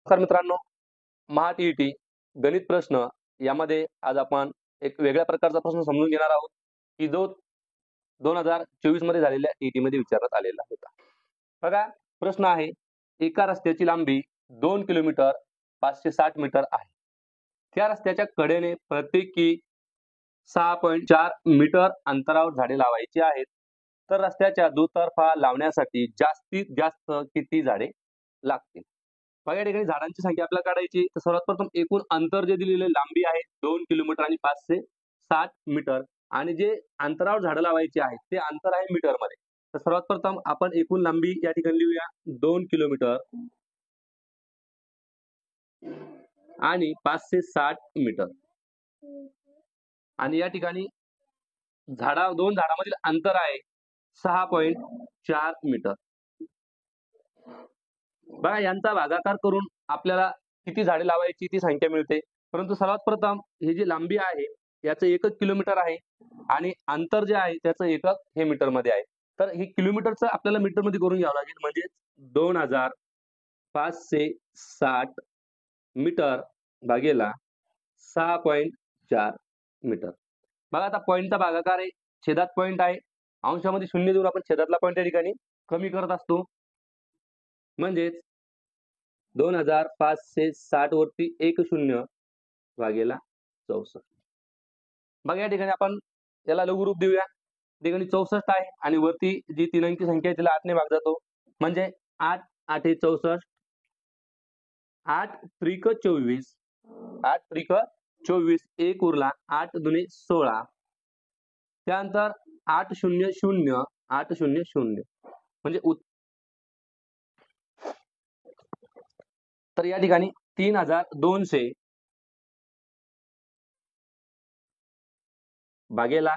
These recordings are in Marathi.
नमस्कार मित्रांनो, महा टी गणित प्रश्न यामध्ये आज आपण एक वेगळ्या प्रकारचा प्रश्न समजून घेणार आहोत की जो 2024 मध्ये झालेल्या टीईटी मध्ये विचारण्यात आलेला होता. बघा, प्रश्न आहे, एका रस्त्याची लांबी 2 किलोमीटर 560 मीटर आहे. त्या रस्त्याच्या कडेने प्रत्येकी 6.4 मीटर अंतरावर झाडे लावायची आहेत. तर रस्त्याच्या दुतर्फा लावण्यासाठी जास्तीत जास्त किती झाडे लागतील? बघा, या ठिकाणी झाडांची संख्या आपल्याला काढायची. तर सर्वात प्रथम एकूण अंतर जे दिलेले लांबी आहे 2 किलोमीटर आणि 560 मीटर, आणि जे अंतरावर झाडं लावायची आहेत ते अंतर आहे मीटर मध्ये. तर सर्वात प्रथम आपण एकूण लांबी या ठिकाणी लिहूया 2 किलोमीटर आणि 560 मीटर, आणि या ठिकाणी दोन झाडामधील अंतर आहे 6.4 मीटर. बघा, यांचा भागाकार करून आपल्याला किती झाडे लावायची ती संख्या मिळते. परंतु सर्वात प्रथम ही जी लांबी आहे याचं एकक किलोमीटर आहे आणि अंतर जे आहे त्याचं एकक हे मीटर मध्ये आहे. तर हे किलोमीटरचं आपल्याला मीटर मध्ये करून घ्यावं लागेल. म्हणजे 2560 मीटर भागेला 6.4 मीटर. बघा, आता पॉईंटचा भागाकार आहे, छेदात पॉईंट आहे, अंशामध्ये शून्य देऊन आपण छेदातला पॉईंट या ठिकाणी कमी करत असतो. म्हणजेच 2560 वरती 10 भागेला 64. बघा, या ठिकाणी आपण याला लघुरूप देऊया. ठिकाणी 64 आहे आणि वरती जी 3 अंकी संख्या आहे तिला 8 ने भाग जातो. म्हणजे 8 8 हे 64, 8 त्रिक 24, 8 त्रिक 24, 1 उरला, 8 दुने 16, त्यानंतर 8 0 0 8 0 0, म्हणजे तर या ठिकाणी 3200 भागेला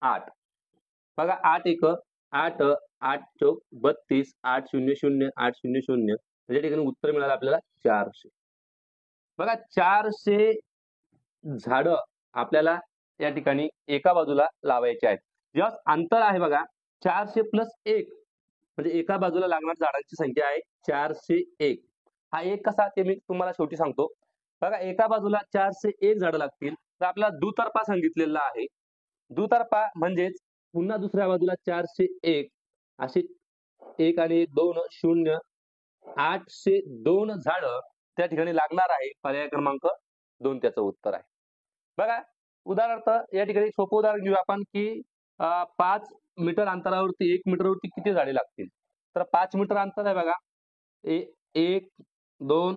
8. बघा, 8 1 8 8 चौक 32, 8 0 0 8 0 0, या ठिकाणी उत्तर मिळालं आपल्याला 400. बघा, 400 झाडं आपल्याला या ठिकाणी एका बाजूला लावायचे आहेत. जेव्हा अंतर आहे बघा 400 प्लस 1, म्हणजे एका बाजूला लागणाऱ्या झाडांची संख्या आहे 401. हा एक कसा ते मी तुम्हाला शेवटी सांगतो. बघा, एका बाजूला 401 झाडं लागतील. तर आपल्याला दुतर्फा सांगितलेला आहे. दुतर्फा म्हणजेच पुन्हा दुसऱ्या बाजूला 401, असे 1 आणि 1 2 0, 802 झाडं त्या ठिकाणी लागणार आहे. पर्याय क्रमांक 2 त्याचं उत्तर आहे. बघा, उदाहरणार्थ या ठिकाणी सोपं उदाहरण घेऊ आपण की 5 मीटर अंतरावरती 1 मीटरवरती किती झाडे लागतील. तर 5 मीटर अंतर आहे बघा, 1 2